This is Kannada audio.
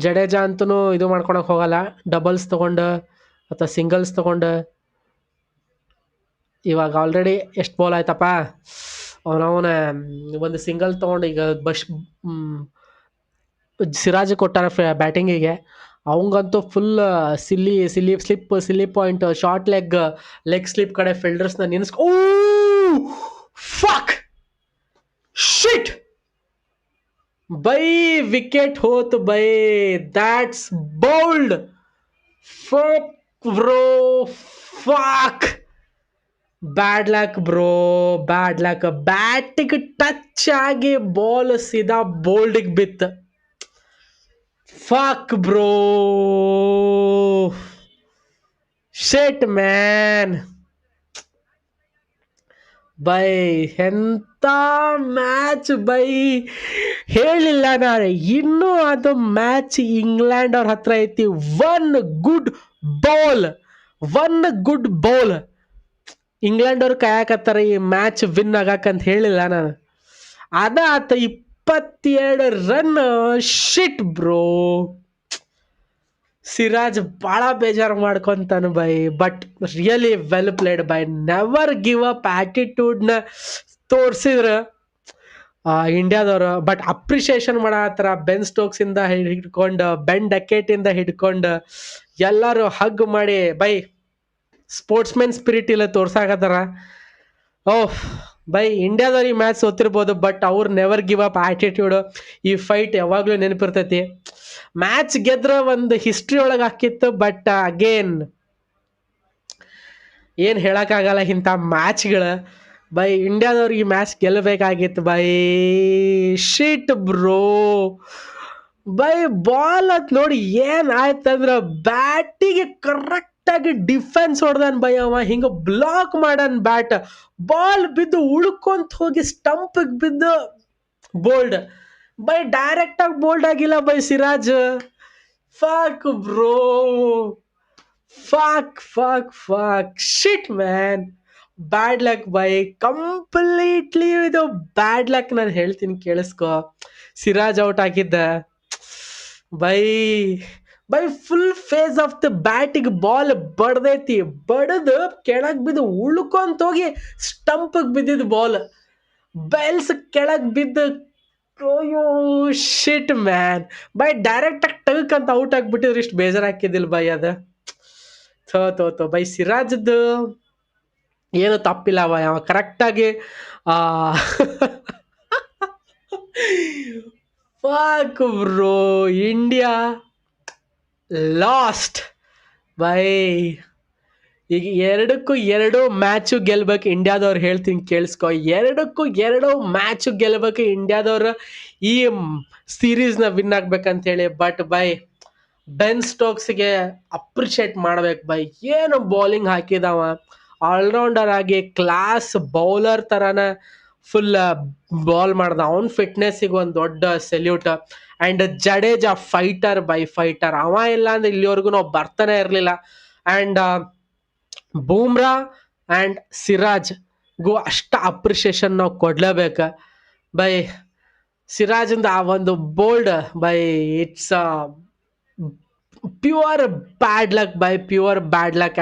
ಜಡೇಜಾ ಅಂತೂ ಇದು ಮಾಡ್ಕೊಳಕ್ ಹೋಗಲ್ಲ. ಡಬಲ್ಸ್ ತಗೊಂಡು ಅಥವಾ ಸಿಂಗಲ್ಸ್ ತಗೊಂಡು ಇವಾಗ ಆಲ್ರೆಡಿ ಎಷ್ಟು ಬಾಲ್ ಆಯ್ತಪ್ಪ, ಅವನವನ ಒಂದು ಸಿಂಗಲ್ ತಗೊಂಡು ಈಗ ಸಿರಾಜ್ ಕೊಟ್ಟಾರ ಬ್ಯಾಟಿಂಗಿಗೆ. ಅವಂಗಂತೂ full silly point, short leg slip ಕಡೆ ಫೀಲ್ಡರ್ಸ್ನ ನಿನ್ಸ್ಕೊ ಫಕ್ ಶಿಟ್ ಬೈ ವಿಕೆಟ್ ಹೋತು ಬೈ. That's bowled fuck bro, fuck bad luck bro, bad luck. ಬ್ಯಾಟಿಗೆ ಟಚ್ ಆಗಿ ಬಾಲ್ ಸೀದಾ ಬೋಲ್ಡಿಗೆ ಬಿತ್ತು. Fuck bro, shit man. ಬೈ ಎಂತ ಮ್ಯಾಚ್ ಬೈ, ಹೇಳಿಲ್ಲ ನಾಳೆ ಇನ್ನೂ ಅದು ಮ್ಯಾಚ್ ಇಂಗ್ಲೆಂಡ್ ಅವ್ರ ಹತ್ರ ಐತಿ. ಒನ್ ಗುಡ್ ಬೌಲ್ ಇಂಗ್ಲೆಂಡ್ ಅವ್ರು ಕಾಯಕತ್ತಾರ ಈ ಮ್ಯಾಚ್ ವಿನ್ ಆಗಕ್ಕಂತ ಹೇಳಿಲ್ಲ ನಾನು. ಅದ ಆತ 22 ರನ್. ಶಿಟ್ ಬ್ರೋ. ಸಿರಾಜ್ ಭಾಳ ಬೇಜಾರು ಮಾಡ್ಕೊಂತಾನು ಬೈ. ಬಟ್ ರಿಯಲಿ ವೆಲ್ ಪ್ಲೇಡ್ ಬೈ. ನೆವರ್ ಗಿವ್ ಅಪ್ ಆಟಿಟ್ಯೂಡ್ನ ತೋರಿಸಿದ್ರು ಇಂಡಿಯಾದವರು. But appreciation ಮಾಡತ್ತಾರ. ಬೆನ್ ಸ್ಟೋಕ್ಸಿಂದ ಹಿಡ್ಕೊಂಡು, ಬೆನ್ ಡಕೆಟಿಂದ ಹಿಡ್ಕೊಂಡು ಎಲ್ಲರೂ ಹಗ್ ಮಾಡಿ ಬೈ ಸ್ಪೋರ್ಟ್ಸ್ಮನ್ ಸ್ಪಿರಿಟ್ ಇಲ್ಲ ತೋರ್ಸಾಕತ್ತಾರ. ಓಹ್ ಬೈ, ಇಂಡಿಯಾದವ್ರು ಈ ಮ್ಯಾಚ್ ಸೋತಿರ್ಬೋದು, ಬಟ್ ಅವ್ರು ನೆವರ್ ಗಿವ್ ಅಪ್ ಆಟಿಟ್ಯೂಡ್. ಈ ಫೈಟ್ ಯಾವಾಗಲೂ ನೆನಪಿರ್ತೈತಿ. ಮ್ಯಾಚ್ ಗೆದ್ರ ಒಂದು ಹಿಸ್ಟ್ರಿ ಒಳಗೆ ಹಾಕಿತ್ತು. ಬಟ್ ಅಗೇನ್ ಏನು ಹೇಳಕ್ಕಾಗಲ್ಲ ಇಂಥ ಮ್ಯಾಚ್ಗಳು. ಬೈ ಇಂಡಿಯಾದವ್ರಿಗೆ ಈ ಮ್ಯಾಚ್ ಗೆಲ್ಲಬೇಕಾಗಿತ್ತು ಬೈ. Shit bro. ಬೈ ಬಾಲ್ ಅಂತ ನೋಡಿ ಏನಾಯ್ತಂದ್ರೆ ಬ್ಯಾಟಿಗೆ ಕರೆಕ್ಟಾಗಿ ಡಿಫೆನ್ಸ್ ಹೊಡ್ದಾನ ಬೈ. ಅವ ಹಿಂಗೆ ಬ್ಲಾಕ್ ಮಾಡನ್ ಬ್ಯಾಟ್. ಬಾಲ್ ಬಿದ್ದು ಉಳ್ಕೊಂತ ಹೋಗಿ ಸ್ಟಂಪಿಗೆ ಬಿದ್ದು ಬೋಲ್ಡ್ ಬೈ. ಡೈರೆಕ್ಟಾಗಿ ಬೋಲ್ಡ್ ಆಗಿಲ್ಲ ಬೈ Siraj. Fuck bro, fuck shit man. Bad luck ಬೈ, ಕಂಪ್ಲೀಟ್ಲಿ ಇದು ಬ್ಯಾಡ್ ಲಕ್. ನಾನು ಹೇಳ್ತೀನಿ ಕೇಳಿಸ್ಕೊ. ಸಿರಾಜ್ ಔಟ್ ಆಗಿದ್ದ ಬೈ ಫುಲ್ ಫೇಸ್ ಆಫ್ ದ ಬ್ಯಾಟಿಗೆ ಬಾಲ್ ಬಡ್ದೈತಿ. ಬಡದು ಕೆಳಗೆ ಬಿದ್ದು ಉಳ್ಕೊಂತ ಹೋಗಿ ಸ್ಟಂಪಿಗೆ ಬಿದ್ದಿದ್ದು ಬಾಲ್. ಬೆಲ್ಸ್ ಕೆಳಗೆ ಬಿದ್ದು ಶಿಟ್ ಮ್ಯಾನ್. ಬೈ ಡೈರೆಕ್ಟಾಗಿ ಟಕ್ ಅಂತ ಔಟ್ ಆಗಿಬಿಟ್ಟಿದ್ರೆ ಇಷ್ಟು ಬೇಜಾರು ಹಾಕಿದ್ದಿಲ್ಲ ಬೈ. ಅದು ಥೋ ಬೈ. ಸಿರಾಜ್ದು ಏನು ತಪ್ಪಿಲ್ಲ ಬೈ. ಅವ ಕರೆಕ್ಟಾಗಿ fuck bro. India last by. ಈಗ 2-2 ಮ್ಯಾಚು ಗೆಲ್ಬೇಕು ಇಂಡಿಯಾದವ್ರು. ಹೇಳ್ತೀನಿ ಕೇಳಿಸ್ಕೊ, 2-2 ಮ್ಯಾಚು ಗೆಲ್ಬೇಕು ಇಂಡಿಯಾದವ್ರು ಈ ಸೀರೀಸ್ನ ವಿನ್ ಆಗ್ಬೇಕಂತ ಹೇಳಿ. ಬಟ್ ಬೈ ಬೆನ್ ಸ್ಟೋಕ್ಸ್ಗೆ ಅಪ್ರಿಷಿಯೇಟ್ ಮಾಡ್ಬೇಕು ಬೈ. ಏನು ಬೌಲಿಂಗ್ ಹಾಕಿದವ, ಆಲ್ರೌಂಡರ್ ಆಗಿ ಕ್ಲಾಸ್ ಬೌಲರ್ ಥರನ ಫುಲ್ ಬಾಲ್ ಮಾಡ್ದ. ಅವನ ಫಿಟ್ನೆಸ್ಸಿಗೆ ಒಂದು ದೊಡ್ಡ salute. And Jadeja fighter by, fighter. ಅವ ಇಲ್ಲ ಅಂದ್ರೆ ಇಲ್ಲಿವರೆಗೂ ನಾವು ಬರ್ತಾನೆ ಇರಲಿಲ್ಲ. ಆ್ಯಂಡ್ ಬೂಮ್ರಾ ಆ್ಯಂಡ್ ಸಿರಾಜ್ಗೂ ಅಷ್ಟ ಅಪ್ರಿಷಿಯೇಷನ್ ನಾವು ಕೊಡ್ಲೇಬೇಕು ಬೈ. ಸಿರಾಜಿಂದ ಆ ಒಂದು bold by, it's pure bad luck by, pure bad luck.